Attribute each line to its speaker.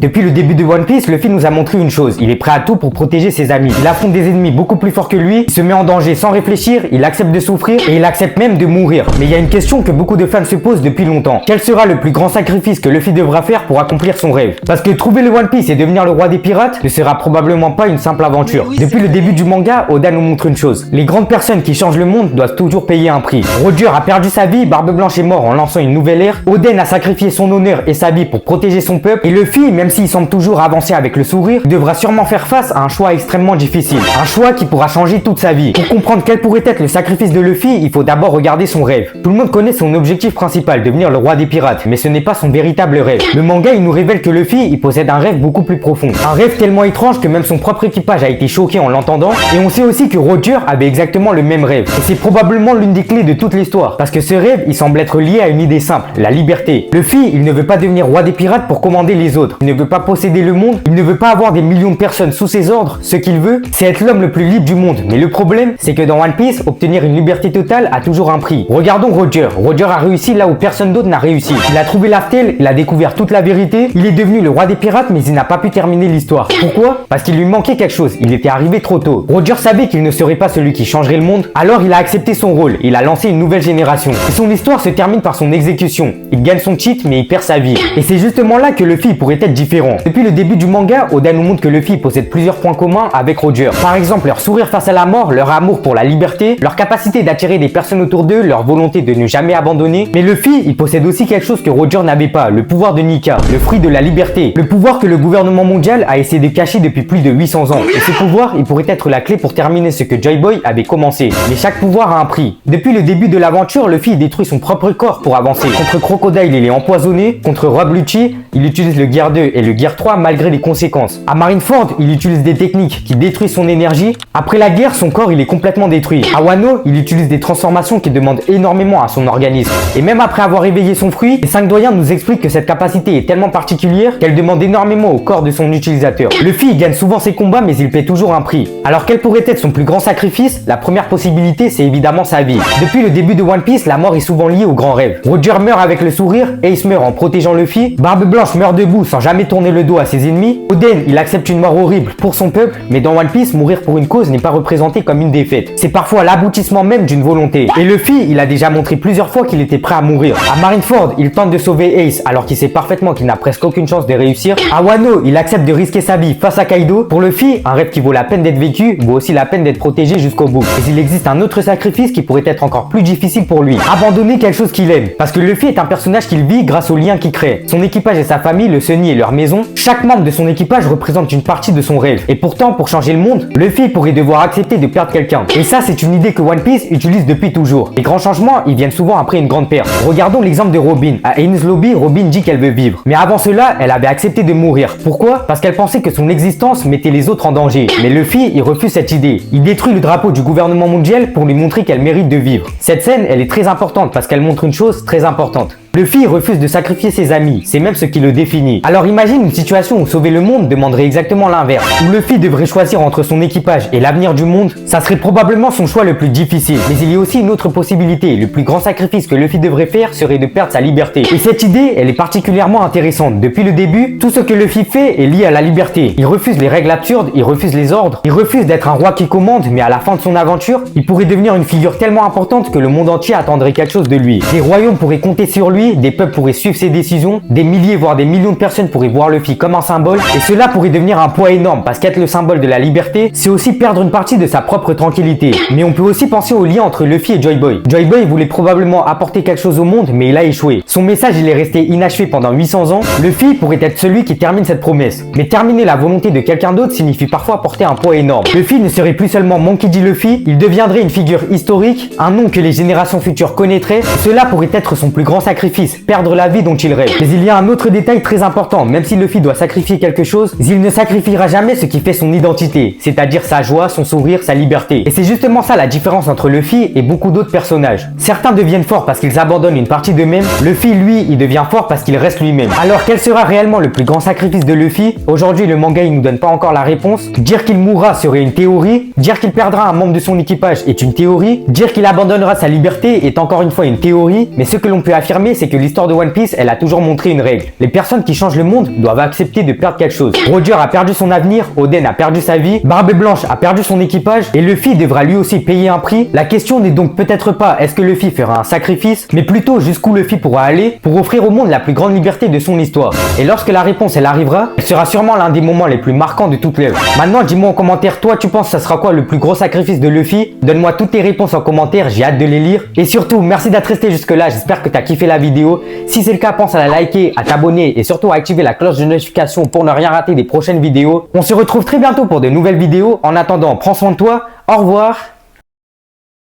Speaker 1: Depuis le début de One Piece, Luffy nous a montré une chose, il est prêt à tout pour protéger ses amis. Il affronte des ennemis beaucoup plus forts que lui, il se met en danger sans réfléchir, il accepte de souffrir et il accepte même de mourir. Mais il y a une question que beaucoup de fans se posent depuis longtemps. Quel sera le plus grand sacrifice que Luffy devra faire pour accomplir son rêve? Parce que trouver le One Piece et devenir le roi des pirates ne sera probablement pas une simple aventure. Depuis le début du manga, Oda nous montre une chose. Les grandes personnes qui changent le monde doivent toujours payer un prix. Roger a perdu sa vie, Barbe Blanche est mort en lançant une nouvelle ère, Oden a sacrifié son honneur et sa vie pour protéger son peuple, et Luffy, même s'il semble toujours avancer avec le sourire, devra sûrement faire face à un choix extrêmement difficile. Un choix qui pourra changer toute sa vie. Pour comprendre quel pourrait être le sacrifice de Luffy, il faut d'abord regarder son rêve. Tout le monde connaît son objectif principal, devenir le roi des pirates, mais ce n'est pas son véritable rêve. Le manga, il nous révèle que Luffy, il possède un rêve beaucoup plus profond. Un rêve tellement étrange que même son propre équipage a été choqué en l'entendant, et on sait aussi que Roger avait exactement le même rêve. Et c'est probablement l'une des clés de toute l'histoire, parce que ce rêve, il semble être lié à une idée simple, la liberté. Luffy, il ne veut pas devenir roi des pirates pour commander les autres. Il ne veut pas posséder le monde, il ne veut pas avoir des millions de personnes sous ses ordres. Ce qu'il veut, c'est être l'homme le plus libre du monde. Mais le problème, c'est que dans One Piece, obtenir une liberté totale a toujours un prix. Regardons Roger. Roger a réussi là où personne d'autre n'a réussi. Il a trouvé Laugh Tale, il a découvert toute la vérité, il est devenu le roi des pirates, mais il n'a pas pu terminer l'histoire. Pourquoi? Parce qu'il lui manquait quelque chose. Il était arrivé trop tôt. Roger savait qu'il ne serait pas celui qui changerait le monde, alors il a accepté son rôle. Il a lancé une nouvelle génération. Et son histoire se termine par son exécution. Il gagne son cheat, mais il perd sa vie. Et c'est justement là que Luffy pourrait être différent. Depuis le début du manga, Oda nous montre que Luffy possède plusieurs points communs avec Roger. Par exemple, leur sourire face à la mort, leur amour pour la liberté, leur capacité d'attirer des personnes autour d'eux, leur volonté de ne jamais abandonner. Mais Luffy, il possède aussi quelque chose que Roger n'avait pas, le pouvoir de Nika, le fruit de la liberté. Le pouvoir que le gouvernement mondial a essayé de cacher depuis plus de 800 ans. Et ce pouvoir, il pourrait être la clé pour terminer ce que Joy Boy avait commencé. Mais chaque pouvoir a un prix. Depuis le début de l'aventure, Luffy détruit son propre corps pour avancer. Contre Crocodile, il est empoisonné. Contre Rob Lucci, il utilise le Gear 2 et le Gear 3 malgré les conséquences. À Marineford, il utilise des techniques qui détruisent son énergie. Après la guerre, son corps il est complètement détruit. À Wano, il utilise des transformations qui demandent énormément à son organisme. Et même après avoir éveillé son fruit, les 5 doyens nous expliquent que cette capacité est tellement particulière qu'elle demande énormément au corps de son utilisateur. Luffy il gagne souvent ses combats, mais il paie toujours un prix. Alors quel pourrait être son plus grand sacrifice? La première possibilité, c'est évidemment sa vie. Depuis le début de One Piece, la mort est souvent liée au grand rêve. Roger meurt avec le sourire, Ace meurt en protégeant Luffy, Barbe Blanche meurt debout sans jamais tourner le dos à ses ennemis, Oden il accepte une mort horrible pour son peuple, mais dans One Piece, mourir pour une cause n'est pas représenté comme une défaite. C'est parfois l'aboutissement même d'une volonté. Et Luffy, il a déjà montré plusieurs fois qu'il était prêt à mourir. À Marineford, il tente de sauver Ace alors qu'il sait parfaitement qu'il n'a presque aucune chance de réussir. À Wano, il accepte de risquer sa vie face à Kaido. Pour Luffy, un rêve qui vaut la peine d'être vécu vaut aussi la peine d'être protégé jusqu'au bout. Mais il existe un autre sacrifice qui pourrait être encore plus difficile pour lui. Abandonner quelque chose qu'il aime. Parce que Luffy est un personnage qu'il vit grâce aux liens qu'il crée. Son équipage et sa famille, le Sunny et leur maison, chaque membre de son équipage représente une partie de son rêve. Et pourtant, pour changer le monde, Luffy pourrait devoir accepter de perdre quelqu'un. Et ça, c'est une idée que One Piece utilise depuis toujours. Les grands changements, ils viennent souvent après une grande perte. Regardons l'exemple de Robin. À Enies Lobby, Robin dit qu'elle veut vivre. Mais avant cela, elle avait accepté de mourir. Pourquoi? Parce qu'elle pensait que son existence mettait les autres en danger. Mais Luffy, il refuse cette idée. Il détruit le drapeau du gouvernement mondial pour lui montrer qu'elle mérite de vivre. Cette scène, elle est très importante parce qu'elle montre une chose très importante. Luffy refuse de sacrifier ses amis, c'est même ce qui le définit. Alors imagine une situation où sauver le monde demanderait exactement l'inverse, où Luffy devrait choisir entre son équipage et l'avenir du monde, ça serait probablement son choix le plus difficile. Mais il y a aussi une autre possibilité, le plus grand sacrifice que Luffy devrait faire serait de perdre sa liberté. Et cette idée, elle est particulièrement intéressante. Depuis le début, tout ce que Luffy fait est lié à la liberté. Il refuse les règles absurdes, il refuse les ordres, il refuse d'être un roi qui commande, mais à la fin de son aventure, il pourrait devenir une figure tellement importante que le monde entier attendrait quelque chose de lui. Les royaumes pourraient compter sur lui, des peuples pourraient suivre ses décisions, des milliers voire des millions de personnes pourraient voir Luffy comme un symbole, et cela pourrait devenir un poids énorme parce qu'être le symbole de la liberté, c'est aussi perdre une partie de sa propre tranquillité. Mais on peut aussi penser au lien entre Luffy et Joy Boy. Joy Boy voulait probablement apporter quelque chose au monde, mais il a échoué. Son message il est resté inachevé pendant 800 ans. Luffy pourrait être celui qui termine cette promesse. Mais terminer la volonté de quelqu'un d'autre signifie parfois porter un poids énorme. Luffy ne serait plus seulement Monkey D. Luffy, il deviendrait une figure historique, un nom que les générations futures connaîtraient. Cela pourrait être son plus grand sacrifice, perdre la vie dont il rêve. Mais il y a un autre détail très important, même si Luffy doit sacrifier quelque chose, il ne sacrifiera jamais ce qui fait son identité, c'est-à-dire sa joie, son sourire, sa liberté. Et c'est justement ça la différence entre Luffy et beaucoup d'autres personnages. Certains deviennent forts parce qu'ils abandonnent une partie d'eux-mêmes, Luffy lui, il devient fort parce qu'il reste lui-même. Alors quel sera réellement le plus grand sacrifice de Luffy? Aujourd'hui le manga il nous donne pas encore la réponse. Dire qu'il mourra serait une théorie, dire qu'il perdra un membre de son équipage est une théorie, dire qu'il abandonnera sa liberté est encore une fois une théorie, mais ce que l'on peut affirmer c'est que l'histoire de One Piece, elle a toujours montré une règle. Les personnes qui changent le monde doivent accepter de perdre quelque chose. Roger a perdu son avenir, Oden a perdu sa vie, Barbe Blanche a perdu son équipage et Luffy devra lui aussi payer un prix. La question n'est donc peut-être pas est-ce que Luffy fera un sacrifice, mais plutôt jusqu'où Luffy pourra aller pour offrir au monde la plus grande liberté de son histoire. Et lorsque la réponse elle arrivera, elle sera sûrement l'un des moments les plus marquants de toute l'œuvre. Maintenant, dis-moi en commentaire, toi tu penses que ça sera quoi le plus gros sacrifice de Luffy? Donne-moi toutes tes réponses en commentaire, j'ai hâte de les lire. Et surtout, merci d'être resté jusque là, j'espère que tu as kiffé la vidéo. Si c'est le cas, pense à la liker, à t'abonner et surtout à activer la cloche de notification pour ne rien rater des prochaines vidéos. On se retrouve très bientôt pour de nouvelles vidéos. En attendant, prends soin de toi, au revoir.